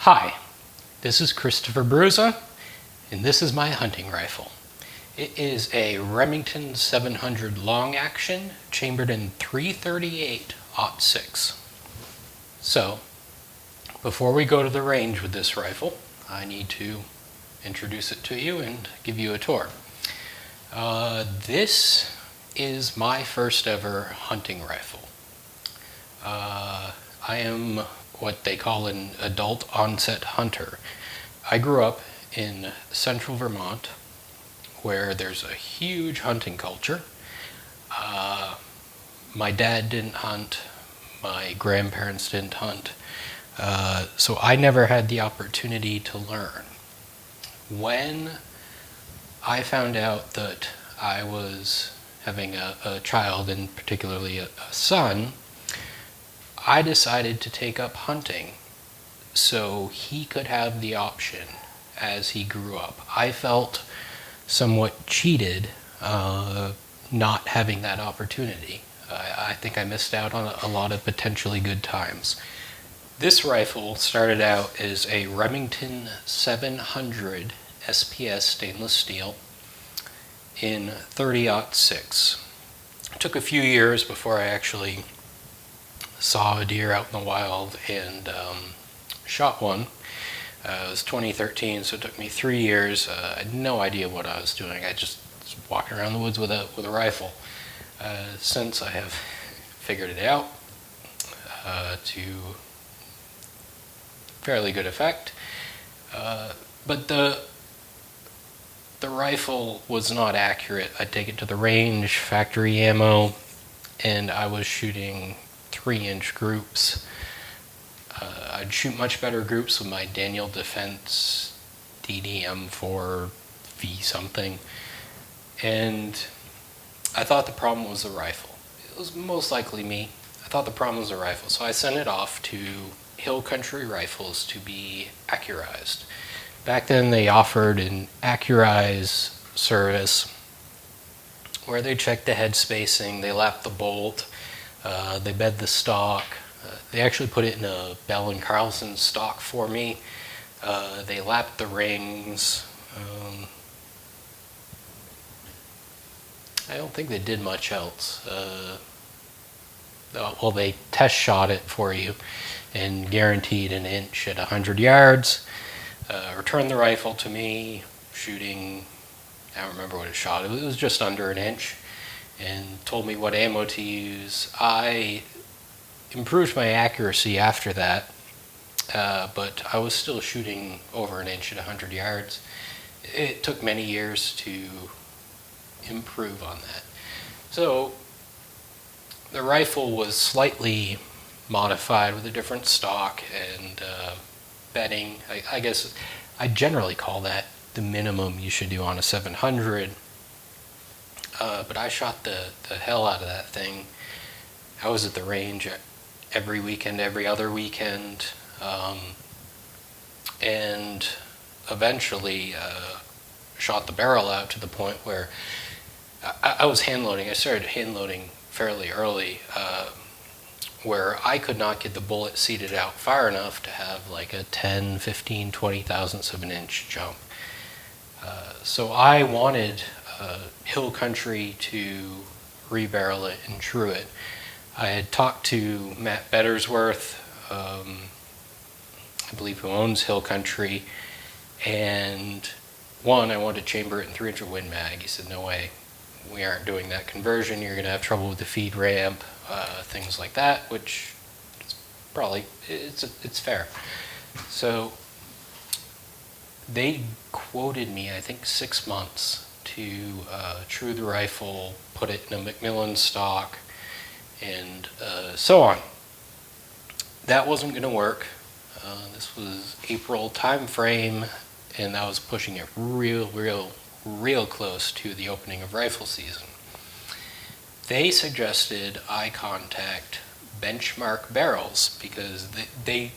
Hi, this is Christopher Bruza, and this is my hunting rifle. It is a Remington 700 long action, chambered in .338-06. So, before we go to the range with this rifle, I need to introduce it to you and give you a tour. This is my first ever hunting rifle. I am what they call an adult onset hunter. I grew up in central Vermont, where there's a huge hunting culture. My dad didn't hunt, my grandparents didn't hunt, so I never had the opportunity to learn. When I found out that I was having a child, and particularly a son, I decided to take up hunting so he could have the option as he grew up. I felt somewhat cheated not having that opportunity. I think I missed out on a lot of potentially good times. This rifle started out as a Remington 700 SPS stainless steel in .30-06. It took a few years before I actually saw a deer out in the wild and shot one. It was 2013, so it took me 3 years. I had no idea what I was doing. I just was walking around the woods with a rifle. Since I have figured it out to fairly good effect, but the rifle was not accurate. I'd take it to the range, factory ammo, and I was shooting 3-inch groups. I'd shoot much better groups with my Daniel Defense DD-M4V something, and I thought the problem was the rifle. It was most likely me. I thought the problem was the rifle, so I sent it off to Hill Country Rifles to be accurized. Back then they offered an accurize service where they checked the head spacing, they lapped the bolt, they bed the stock. They actually put it in a Bell & Carlson stock for me. They lapped the rings. I don't think they did much else. Well, they test shot it for you and guaranteed an inch at 100 yards. Returned the rifle to me, shooting, I don't remember what it shot. It was just under an inch, and told me what ammo to use. I improved my accuracy after that, but I was still shooting over an inch at 100 yards. It took many years to improve on that. So the rifle was slightly modified with a different stock and bedding. I guess I generally call that the minimum you should do on a 700. But I shot the hell out of that thing. I was at the range every weekend, every other weekend, and eventually shot the barrel out to the point where I was hand loading. I started hand loading fairly early, where I could not get the bullet seated out far enough to have like a 10, 15, 20 thousandths of an inch jump. So I wanted Hill Country to rebarrel it and true it. I had talked to Matt Bettersworth, I believe who owns Hill Country, and I wanted to chamber it in 300 Win Mag. He said, no way, we aren't doing that conversion. You're going to have trouble with the feed ramp, things like that, which is probably, it's fair. So they quoted me, I think, 6 months to true the rifle, put it in a McMillan stock, and so on. That wasn't going to work. This was April time frame, and I was pushing it real close to the opening of rifle season. They suggested I contact Benchmark Barrels because they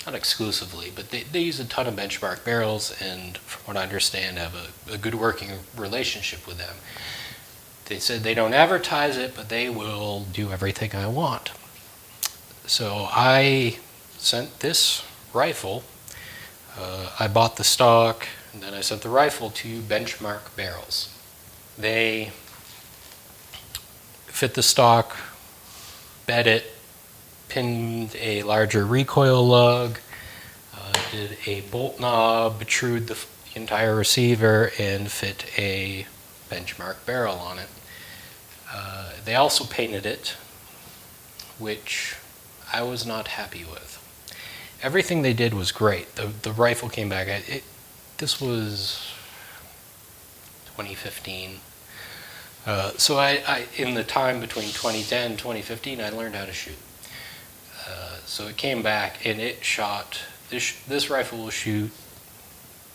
not exclusively, but they use a ton of Benchmark barrels, and from what I understand, have a good working relationship with them. They said they don't advertise it, but they will do everything I want. So I sent this rifle, I bought the stock, and then I sent the rifle to Benchmark Barrels. They fit the stock, bed it, pinned a larger recoil lug, did a bolt knob, trued the entire receiver, and fit a Benchmark barrel on it. They also painted it, which I was not happy with. Everything they did was great. The rifle came back. This was 2015. So I, in the time between 2010 and 2015, I learned how to shoot. So it came back and it shot, this rifle will shoot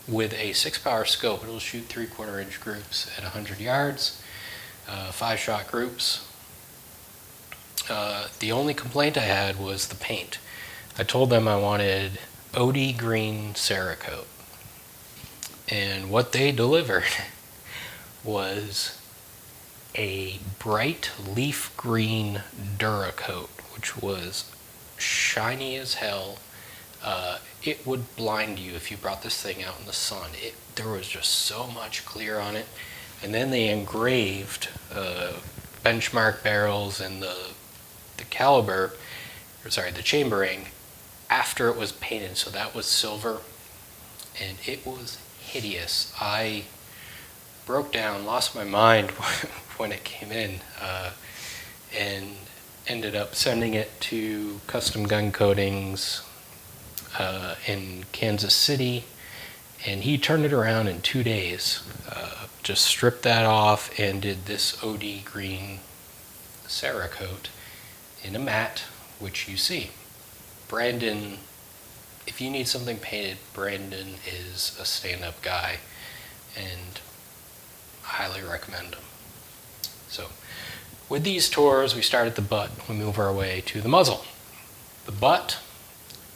with a 6-power scope. It'll shoot 3/4 inch groups at 100 yards, 5-shot groups. The only complaint I had was the paint. I told them I wanted OD green Cerakote. And what they delivered was a bright leaf green Duracoat, which was shiny as hell. It would blind you if you brought this thing out in the sun. There was just so much clear on it. And then they engraved Benchmark barrels and the caliber, or sorry, the chambering, after it was painted. So that was silver, and it was hideous. I broke down, lost my mind when it came in, and ended up sending it to Custom Gun Coatings in Kansas City, and he turned it around in 2 days. Just stripped that off and did this OD green Cerakote in a matte, which you see. Brandon, if you need something painted, Brandon is a stand-up guy, and I highly recommend him. So, with these tours, we start at the butt. We move our way to the muzzle. The butt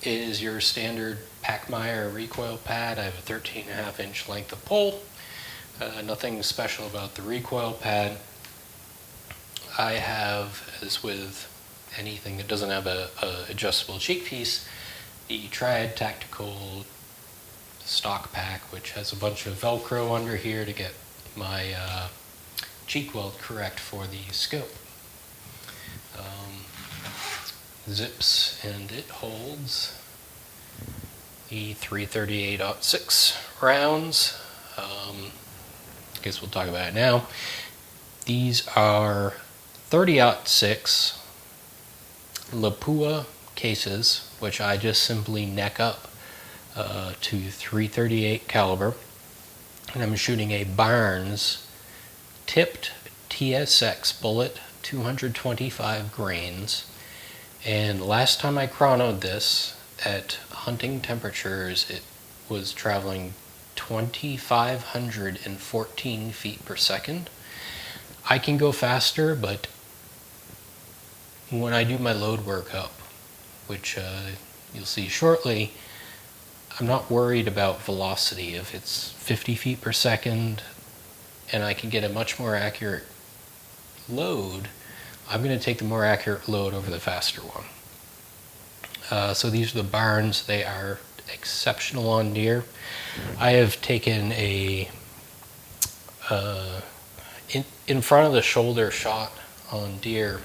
is your standard Pachmeyer recoil pad. I have a 13.5 inch length of pole. Nothing special about the recoil pad. I have, as with anything that doesn't have a adjustable cheek piece, the Triad Tactical stock pack, which has a bunch of Velcro under here to get my cheek weld correct for the scope. Zips, and it holds the 338-06 rounds. I guess we'll talk about it now. These are 30-06 Lapua cases, which I just simply neck up to 338 caliber, and I'm shooting a Barnes tipped TSX bullet, 225 grains. And last time I chronoed this at hunting temperatures, it was traveling 2,514 feet per second. I can go faster, but when I do my load workup, which you'll see shortly, I'm not worried about velocity. If it's 50 feet per second and I can get a much more accurate load, I'm going to take the more accurate load over the faster one. So these are the Barnes. They are exceptional on deer. I have taken a in front of the shoulder shot on deer.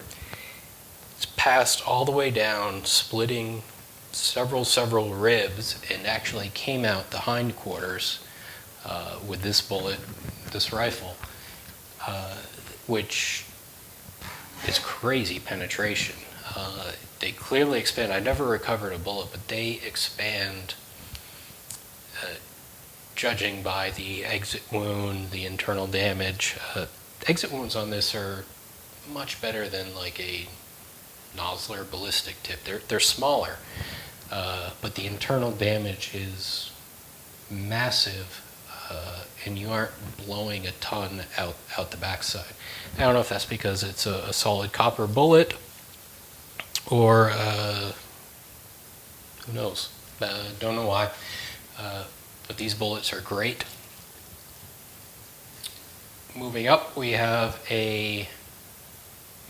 It's passed all the way down, splitting several ribs, and actually came out the hindquarters with this bullet, this rifle, which is crazy penetration. They clearly expand. I never recovered a bullet, but they expand, judging by the exit wound, the internal damage. Exit wounds on this are much better than like a Nosler ballistic tip. They're smaller, but the internal damage is massive, and you aren't blowing a ton out the backside. I don't know if that's because it's a solid copper bullet, or who knows. Don't know why, but these bullets are great. Moving up, we have a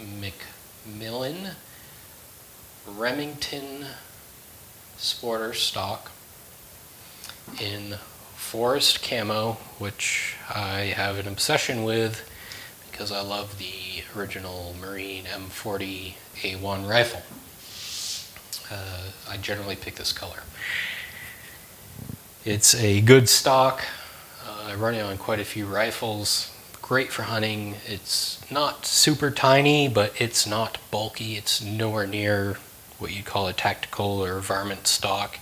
McMillan Remington sporter stock in forest camo, which I have an obsession with because I love the original Marine M40 A1 rifle. I generally pick this color. It's a good stock. I run it on quite a few rifles. Great for hunting. It's not super tiny, but it's not bulky. It's nowhere near what you'd call a tactical or varmint stock.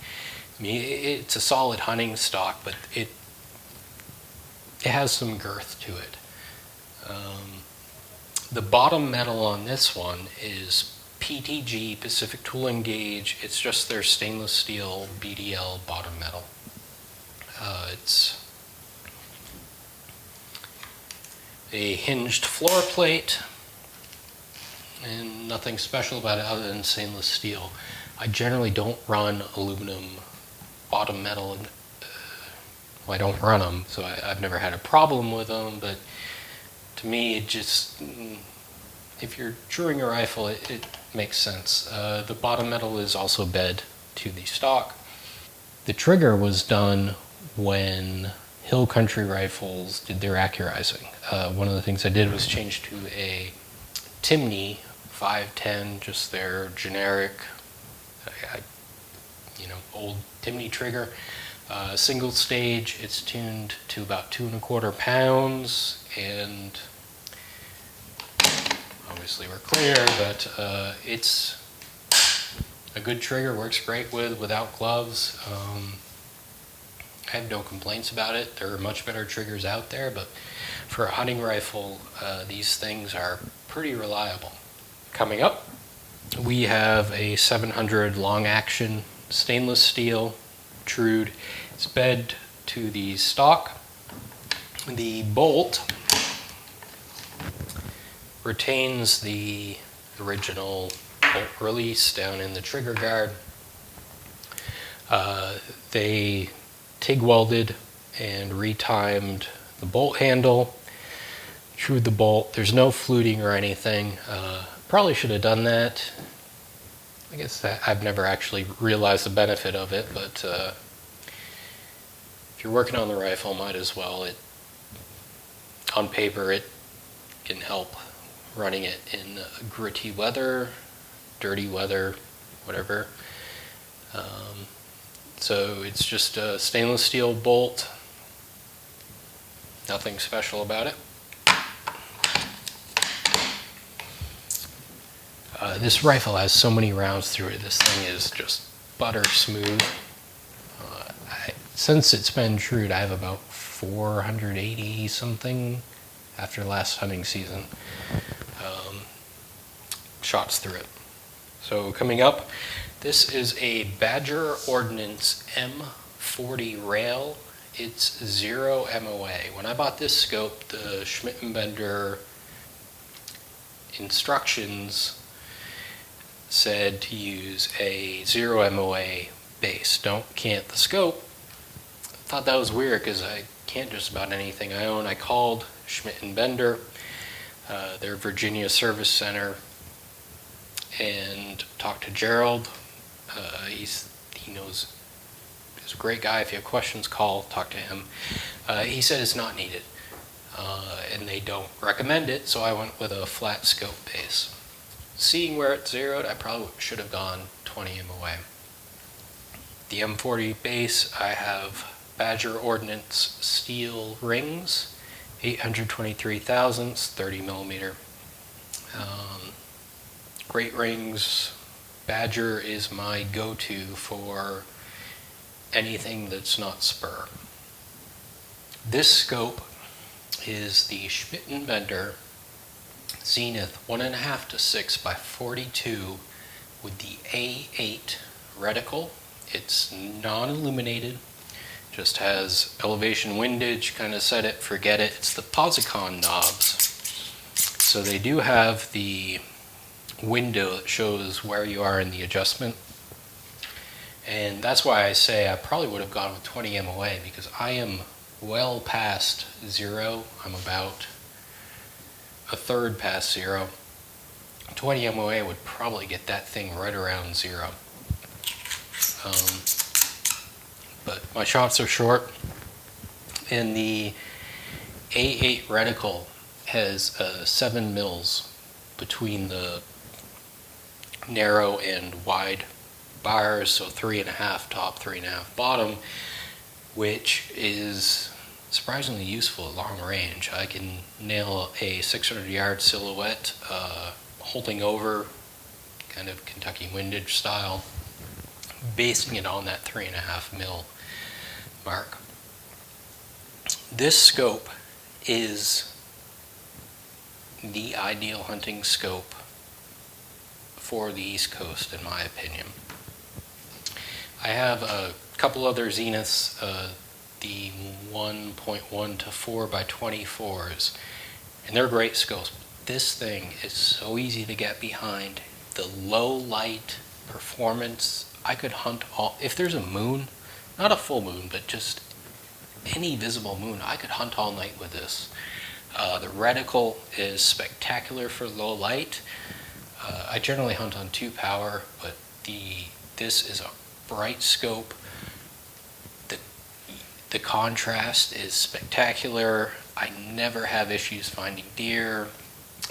I mean, it's a solid hunting stock, but it has some girth to it. The bottom metal on this one is PTG, Pacific Tooling Gauge. It's just their stainless steel BDL bottom metal. It's a hinged floor plate and nothing special about it other than stainless steel. I generally don't run aluminum bottom metal. Well, I don't run them, so I've never had a problem with them, but to me, it just, if you're truing a rifle, it makes sense. The bottom metal is also bed to the stock. The trigger was done when Hill Country Rifles did their accurizing. One of the things I did was change to a Timney 510, just their generic, old Timney trigger. Single stage, it's tuned to about 2¼ pounds, and obviously we're clear, but it's a good trigger, works great without gloves. I have no complaints about it. There are much better triggers out there, but for a hunting rifle, these things are pretty reliable. Coming up, we have a 700 long action stainless steel Trude. It's bed to the stock. The bolt retains the original bolt release down in the trigger guard. They TIG welded and retimed the bolt handle, trued the bolt. There's no fluting or anything. Probably should have done that. I guess I've never actually realized the benefit of it, but if you're working on the rifle, might as well. On paper, it can help running it in gritty weather, dirty weather, whatever. So it's just a stainless steel bolt. Nothing special about it. This rifle has so many rounds through it. This thing is just butter smooth. Since it's been trued, I have about 480 something after last hunting season shots through it. So coming up, this is a Badger Ordnance M40 rail. It's 0 MOA. When I bought this scope, the Schmidt Bender instructions said to use a 0 MOA base. Don't cant the scope. I thought that was weird because I can't just about anything I own. I called Schmidt Bender, their Virginia service center, and talked to Gerald. He knows, he's a great guy. If you have questions, talk to him. He said it's not needed, and they don't recommend it, so I went with a flat scope base. Seeing where it's zeroed, I probably should have gone 20 MOA. The M40 base, I have Badger Ordnance steel rings, 823 thousandths, 30 millimeter. Great rings. Badger is my go-to for anything that's not spur. This scope is the Schmidt Bender Zenith 1.5-6x42 with the A8 reticle. It's non-illuminated, just has elevation windage, kind of set it, forget it. It's the Posicon knobs. So they do have the window that shows where you are in the adjustment. And that's why I say I probably would have gone with 20 MOA, because I am well past 0. I'm about a third past 0. 20 MOA would probably get that thing right around 0. But my shots are short, and the A8 reticle has 7 mils between the narrow and wide bars, so 3.5 top, 3.5 bottom, which is surprisingly useful at long range. I can nail a 600-yard silhouette holding over, kind of Kentucky windage style, basing it on that 3.5 mil mark. This scope is the ideal hunting scope for the East Coast, in my opinion. I have a couple other Zeniths, the 1.1 to 4x24s, and they're great scopes. This thing is so easy to get behind. The low light performance, I could hunt all, if there's a moon, not a full moon, but just any visible moon, I could hunt all night with this. The reticle is spectacular for low light. I generally hunt on 2 power, but this is a bright scope. The contrast is spectacular. I never have issues finding deer.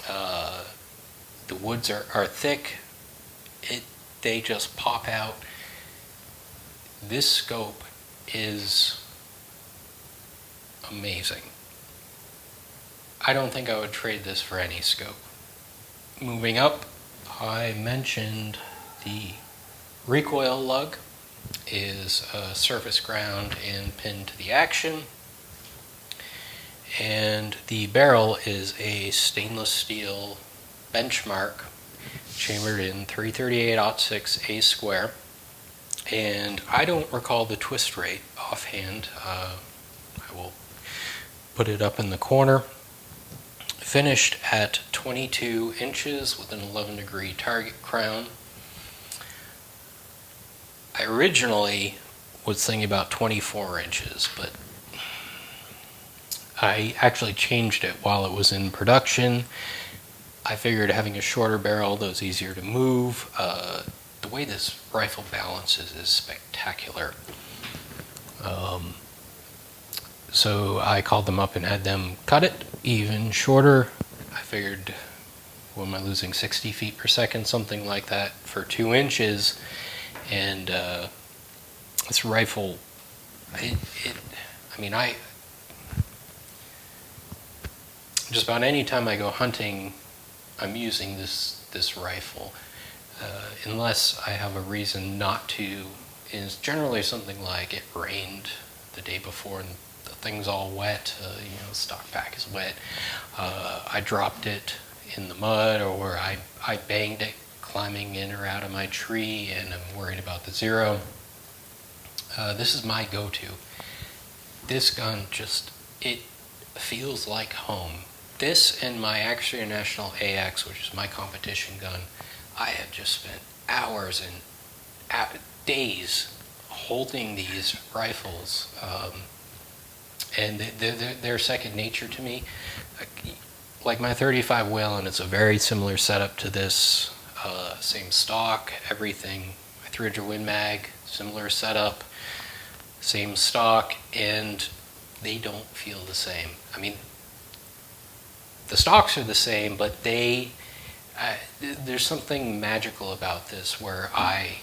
The woods are thick. They just pop out. This scope is amazing. I don't think I would trade this for any scope. Moving up, I mentioned the recoil lug is surface ground and pinned to the action, and the barrel is a stainless steel benchmark chambered in 338-06 A-Square, and I don't recall the twist rate offhand. I will put it up in the corner. Finished at 22 inches with an 11-degree target crown. I originally was thinking about 24 inches, but I actually changed it while it was in production. I figured having a shorter barrel, that was easier to move. The way this rifle balances is spectacular. So I called them up and had them cut it even shorter. I figured, what am I losing, 60 feet per second, something like that, for 2 inches. And this rifle, I mean, just about any time I go hunting, I'm using this rifle, unless I have a reason not to. Is generally something like it rained the day before and the thing's all wet, the stock pack is wet. I dropped it in the mud, or I banged it climbing in or out of my tree and I'm worried about the zero. This is my go-to. This gun it feels like home. This and my Axe International AX, which is my competition gun, I have just spent hours and days holding these rifles, and they're second nature to me. Like my 35 Whelen, it's a very similar setup to this. Same stock, everything. My 300 Win Mag, similar setup, same stock, and they don't feel the same. I mean, the stocks are the same, but there's something magical about this where I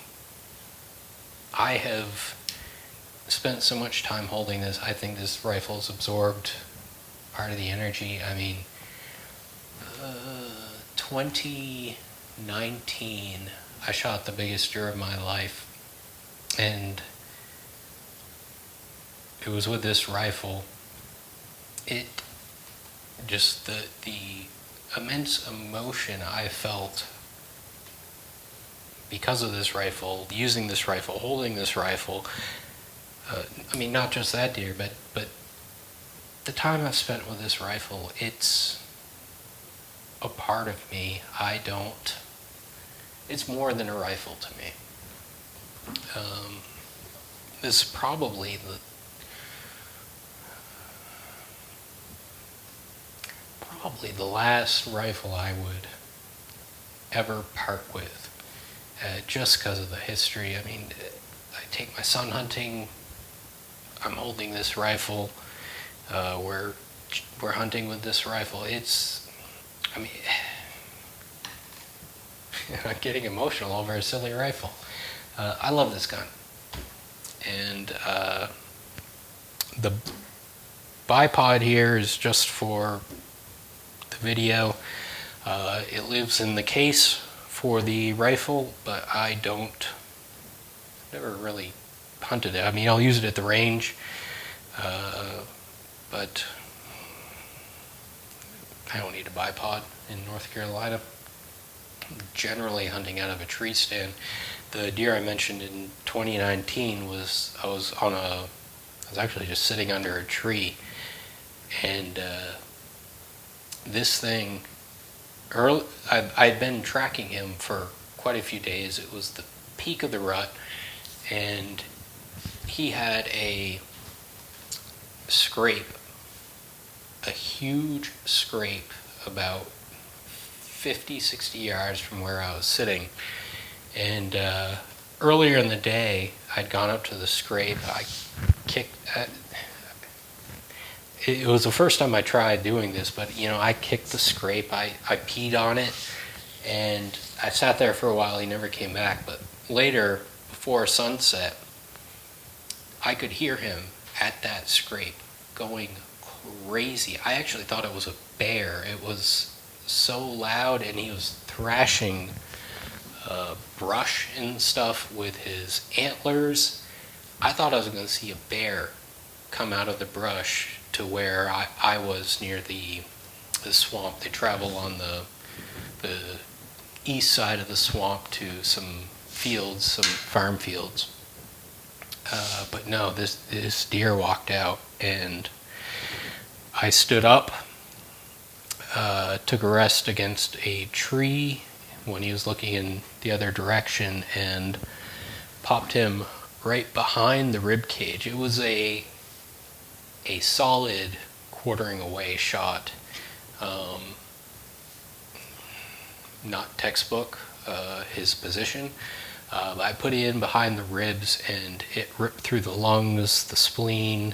have spent so much time holding this. I think this rifle's absorbed part of the energy. I mean, 2019, I shot the biggest deer of my life, and it was with this rifle. It just the immense emotion I felt because of this rifle, using this rifle, holding this rifle. I mean, not just that deer, but the time I've spent with this rifle, it's a part of me. It's more than a rifle to me. This is probably the last rifle I would ever part with, just because of the history. I mean, I take my son hunting. I'm holding this rifle. We're hunting with this rifle. I mean, I'm getting emotional over a silly rifle. I love this gun. And the bipod here is just for the video. It lives in the case for the rifle, but I never really hunted it. I mean, I'll use it at the range, but I don't need a bipod in North Carolina. I'm generally hunting out of a tree stand. The deer I mentioned in 2019 was I was actually just sitting under a tree, and this thing, I'd been tracking him for quite a few days. It was the peak of the rut, and he had a scrape, a huge scrape about 50, 60 yards from where I was sitting. And earlier in the day, I'd gone up to the scrape. I kicked it was the first time I tried doing this, but I kicked the scrape. I peed on it, and I sat there for a while. He never came back, but later, before sunset, I could hear him at that scrape going crazy. I actually thought it was a bear. It was so loud, and he was thrashing brush and stuff with his antlers. I thought I was going to see a bear come out of the brush to where I was near the swamp. They travel on the east side of the swamp to some fields, some farm fields. But no, this deer walked out, and I stood up, took a rest against a tree when he was looking in the other direction, and popped him right behind the rib cage. It was a solid quartering away shot, not textbook his position. I put it in behind the ribs, and it ripped through the lungs, the spleen,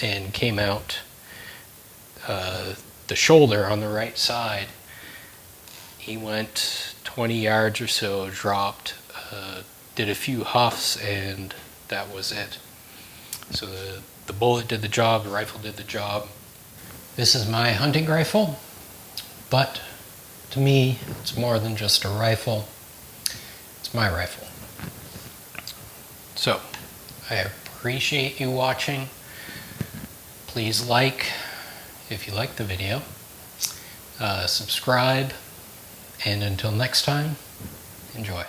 and came out the shoulder on the right side. He went 20 yards or so, dropped, did a few huffs, and that was it. So the bullet did the job, the rifle did the job. This is my hunting rifle, but to me, it's more than just a rifle. It's my rifle. So, I appreciate you watching. Please like if you like the video. Subscribe, and until next time, enjoy.